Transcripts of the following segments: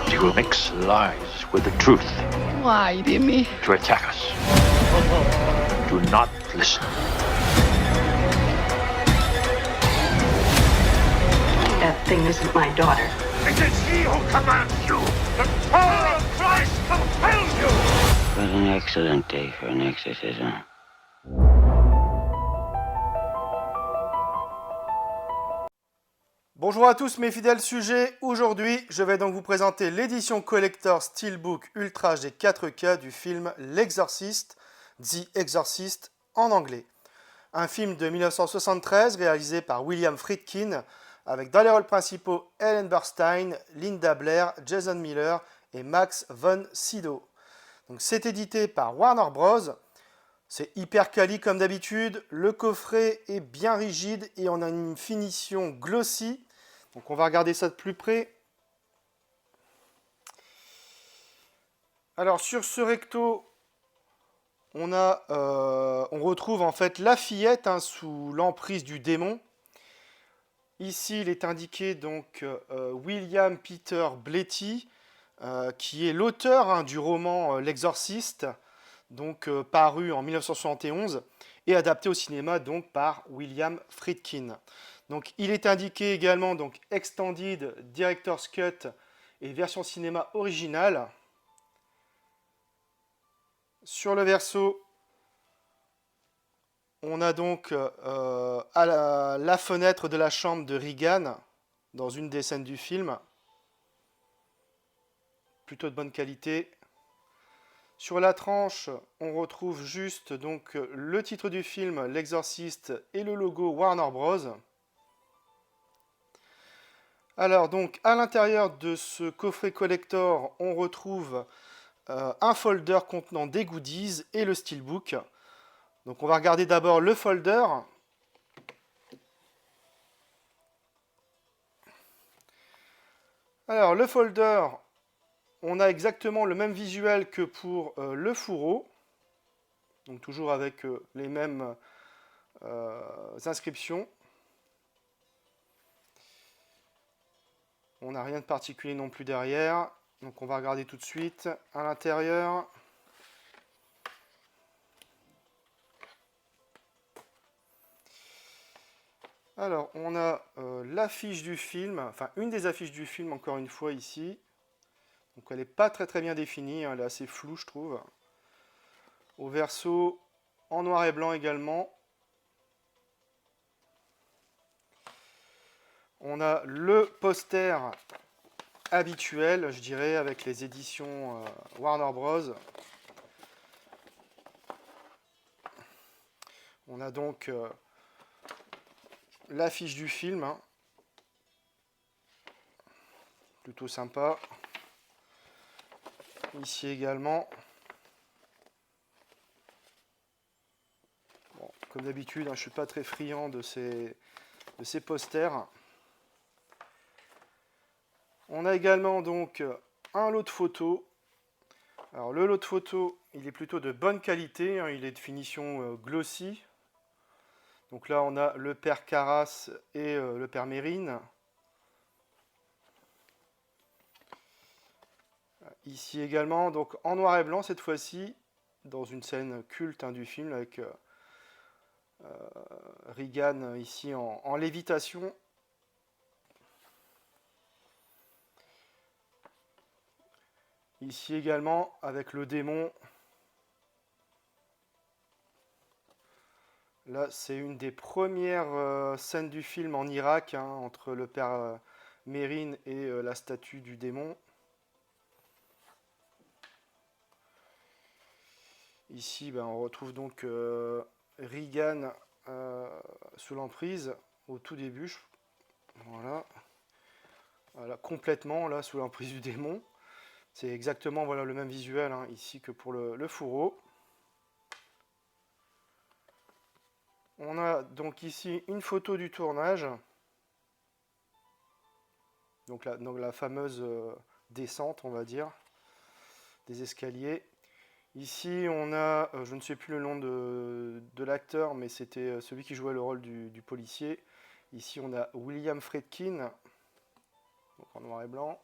She will mix lies with the truth. Why, Dimmy? To attack us. Do not listen. That thing isn't my daughter. It is he who commands you. The power of Christ compels you. What an excellent day for an exorcism. Bonjour à tous mes fidèles sujets, aujourd'hui je vais donc vous présenter l'édition collector Steelbook Ultra HD 4K du film L'Exorciste, The Exorcist en anglais. Un film de 1973 réalisé par William Friedkin avec dans les rôles principaux Ellen Burstyn, Linda Blair, Jason Miller et Max von Sydow. Donc c'est édité par Warner Bros. C'est hyper quali comme d'habitude, le coffret est bien rigide et on a une finition glossy. Donc on va regarder ça de plus près. Alors sur ce recto, on retrouve en fait la fillette sous l'emprise du démon. Ici il est indiqué donc William Peter Blatty, qui est l'auteur du roman L'Exorciste, donc paru en 1971 et adapté au cinéma donc par William Friedkin. Donc il est indiqué également donc Extended Director's Cut et version cinéma originale. Sur le verso, on a donc à la fenêtre de la chambre de Regan dans une des scènes du film. Plutôt de bonne qualité. Sur la tranche, on retrouve juste donc le titre du film, L'Exorciste, et le logo Warner Bros. Alors donc, à l'intérieur de ce coffret collector, on retrouve un folder contenant des goodies et le steelbook. Donc on va regarder d'abord le folder. Alors le folder, on a exactement le même visuel que pour le fourreau, donc toujours avec les mêmes inscriptions. On n'a rien de particulier non plus derrière, donc on va regarder tout de suite à l'intérieur. Alors on a l'affiche du film, enfin une des affiches du film encore une fois ici. Donc elle n'est pas très bien définie, elle est assez floue je trouve. Au verso, en noir et blanc également. On a le poster habituel, je dirais, avec les éditions Warner Bros. On a donc l'affiche du film. Plutôt sympa. Ici également. Bon, comme d'habitude, je ne suis pas très friand de ces posters. On a également donc un lot de photos. Alors le lot de photos, il est plutôt de bonne qualité, il est de finition glossy. Donc là on a le père Carras et le père Mérine. Ici également, donc en noir et blanc cette fois-ci, dans une scène culte du film avec Regan ici en lévitation. Ici également avec le démon. Là c'est une des premières scènes du film en Irak, entre le père Mérine et la statue du démon. Ici on retrouve donc Regan sous l'emprise au tout début. Voilà. Voilà, complètement là sous l'emprise du démon. C'est exactement voilà, le même visuel ici que pour le fourreau. On a donc ici une photo du tournage. Donc la fameuse descente, on va dire, des escaliers. Ici, on a, je ne sais plus le nom de l'acteur, mais c'était celui qui jouait le rôle du policier. Ici, on a William Friedkin, donc en noir et blanc.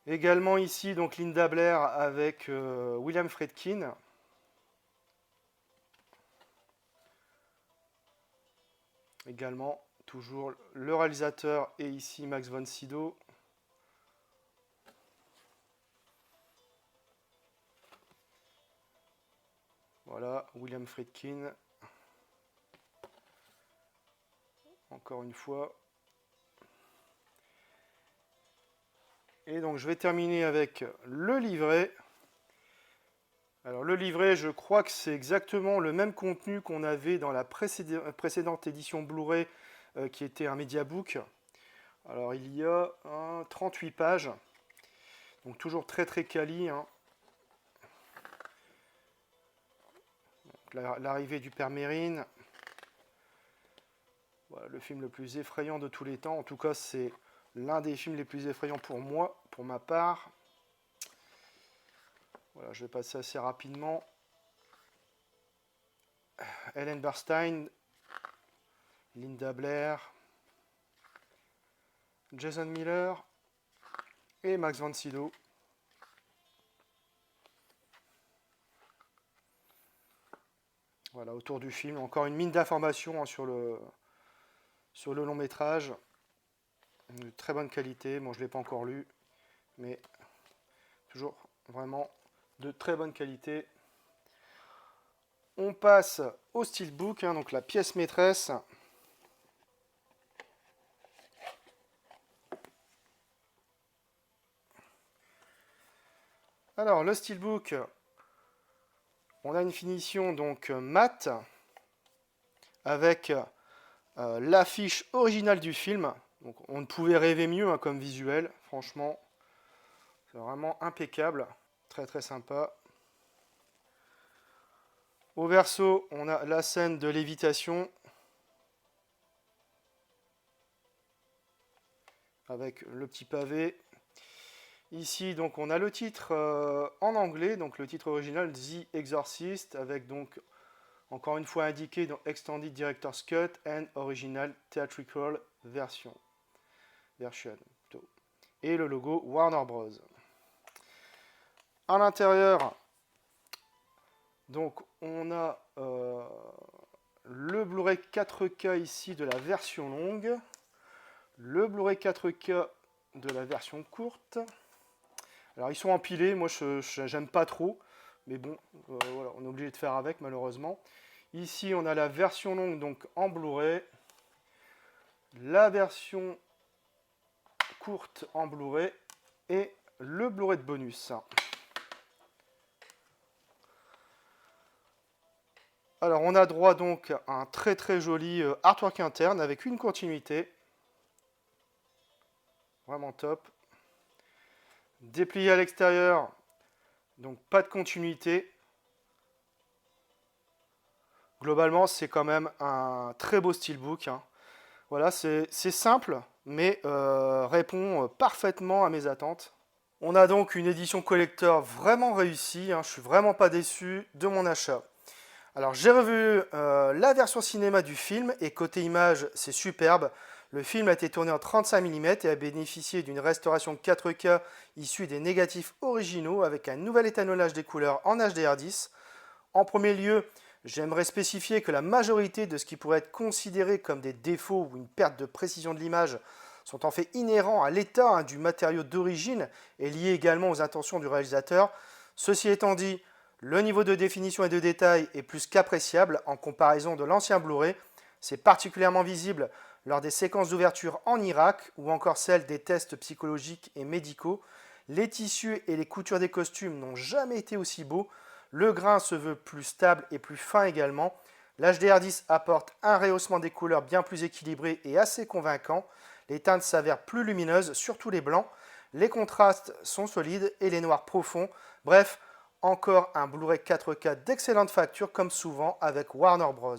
Également ici, donc Linda Blair avec William Friedkin. Également, toujours le réalisateur et ici Max von Sydow. Voilà, William Friedkin. Encore une fois. Et donc je vais terminer avec le livret. Alors le livret, je crois que c'est exactement le même contenu qu'on avait dans la précédente édition Blu-ray qui était un mediabook. Alors il y a 38 pages. Donc toujours très très quali. Hein. L'arrivée du père Mérine. Voilà, le film le plus effrayant de tous les temps. En tout cas, c'est l'un des films les plus effrayants pour moi, pour ma part. Voilà, je vais passer assez rapidement. Ellen Burstyn, Linda Blair, Jason Miller et Max von Sydow. Voilà, autour du film, encore une mine d'informations hein, sur le long métrage. De très bonne qualité. Bon, je ne l'ai pas encore lu, mais toujours vraiment de très bonne qualité. On passe au steelbook, hein, donc la pièce maîtresse. Alors, le steelbook, on a une finition donc mat avec l'affiche originale du film. Donc, on ne pouvait rêver mieux hein, comme visuel, franchement. C'est vraiment impeccable, très très sympa. Au verso, on a la scène de lévitation avec le petit pavé. Ici, donc, on a le titre en anglais, donc le titre original The Exorcist, avec donc encore une fois indiqué dans Extended Director's Cut and Original Theatrical Version. Et le logo Warner Bros. À l'intérieur, donc on a le Blu-ray 4K ici de la version longue, le Blu-ray 4K de la version courte. Alors ils sont empilés, moi j'aime pas trop, mais bon, voilà, on est obligé de faire avec malheureusement. Ici on a la version longue donc en Blu-ray, la version courte en Blu-ray et le Blu-ray de bonus. Alors on a droit donc à un très très joli artwork interne avec une continuité. Vraiment top. Déplié à l'extérieur, donc pas de continuité. Globalement c'est quand même un très beau steelbook. Hein. Voilà, c'est simple, mais répond parfaitement à mes attentes. On a donc une édition collector vraiment réussie, hein, je suis vraiment pas déçu de mon achat. Alors j'ai revu la version cinéma du film, et côté image, c'est superbe. Le film a été tourné en 35 mm et a bénéficié d'une restauration 4K issue des négatifs originaux avec un nouvel étalonnage des couleurs en HDR10. En premier lieu, j'aimerais spécifier que la majorité de ce qui pourrait être considéré comme des défauts ou une perte de précision de l'image sont en fait inhérents à l'état du matériau d'origine et liés également aux intentions du réalisateur. Ceci étant dit, le niveau de définition et de détail est plus qu'appréciable en comparaison de l'ancien Blu-ray. C'est particulièrement visible lors des séquences d'ouverture en Irak ou encore celles des tests psychologiques et médicaux. Les tissus et les coutures des costumes n'ont jamais été aussi beaux. Le grain se veut plus stable et plus fin également. L'HDR10 apporte un rehaussement des couleurs bien plus équilibré et assez convaincant. Les teintes s'avèrent plus lumineuses, surtout les blancs. Les contrastes sont solides et les noirs profonds. Bref, encore un Blu-ray 4K d'excellente facture comme souvent avec Warner Bros.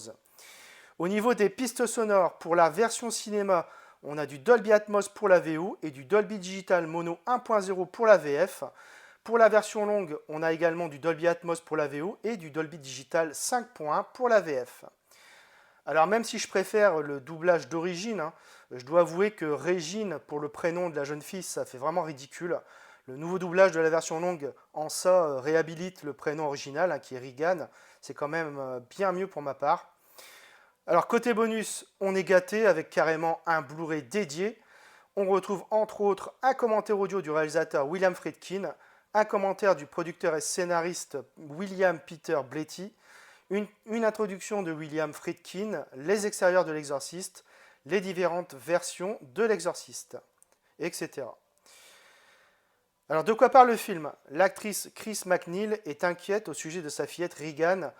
Au niveau des pistes sonores, pour la version cinéma, on a du Dolby Atmos pour la VO et du Dolby Digital Mono 1.0 pour la VF. Pour la version longue, on a également du Dolby Atmos pour la VO et du Dolby Digital 5.1 pour la VF. Alors même si je préfère le doublage d'origine, je dois avouer que Régine, pour le prénom de la jeune fille, ça fait vraiment ridicule. Le nouveau doublage de la version longue en ça réhabilite le prénom original, hein, qui est Regan. C'est quand même bien mieux pour ma part. Alors côté bonus, on est gâté avec carrément un Blu-ray dédié. On retrouve entre autres un commentaire audio du réalisateur William Friedkin, un commentaire du producteur et scénariste William Peter Blatty, une introduction de William Friedkin, les extérieurs de l'exorciste, les différentes versions de l'exorciste, etc. Alors de quoi parle le film? L'actrice Chris MacNeil est inquiète au sujet de sa fillette Regan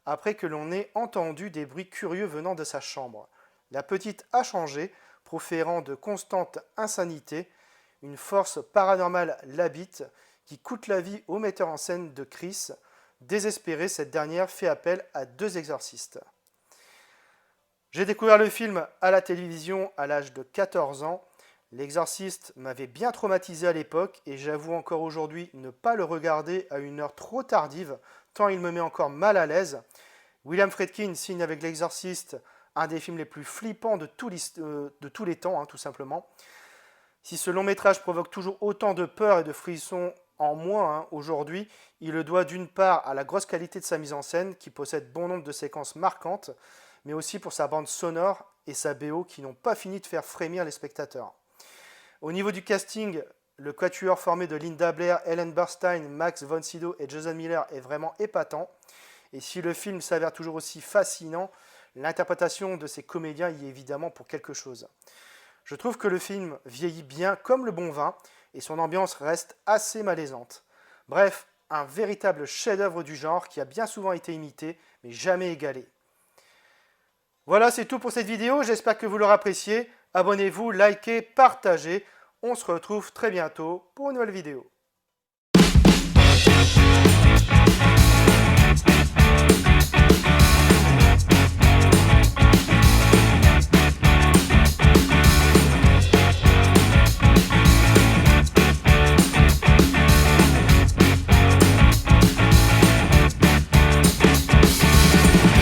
après que l'on ait entendu des bruits curieux venant de sa chambre. La petite a changé, proférant de constantes insanités. Une force paranormale l'habite qui coûte la vie au metteur en scène de Chris. Désespérée, cette dernière fait appel à 2 exorcistes. J'ai découvert le film à la télévision à l'âge de 14 ans. L'exorciste m'avait bien traumatisé à l'époque et j'avoue encore aujourd'hui ne pas le regarder à une heure trop tardive, tant il me met encore mal à l'aise. William Friedkin signe avec l'exorciste un des films les plus flippants de tous les temps, hein, tout simplement. Si ce long métrage provoque toujours autant de peur et de frissons en moi, hein, aujourd'hui, il le doit d'une part à la grosse qualité de sa mise en scène, qui possède bon nombre de séquences marquantes, mais aussi pour sa bande sonore et sa BO qui n'ont pas fini de faire frémir les spectateurs. Au niveau du casting, le quatuor formé de Linda Blair, Ellen Burstyn, Max von Sydow et Jason Miller est vraiment épatant. Et si le film s'avère toujours aussi fascinant, l'interprétation de ces comédiens y est évidemment pour quelque chose. Je trouve que le film vieillit bien comme le bon vin et son ambiance reste assez malaisante. Bref, un véritable chef-d'œuvre du genre qui a bien souvent été imité mais jamais égalé. Voilà, c'est tout pour cette vidéo, j'espère que vous l'aurez apprécié. Abonnez-vous, likez, partagez. On se retrouve très bientôt pour une nouvelle vidéo.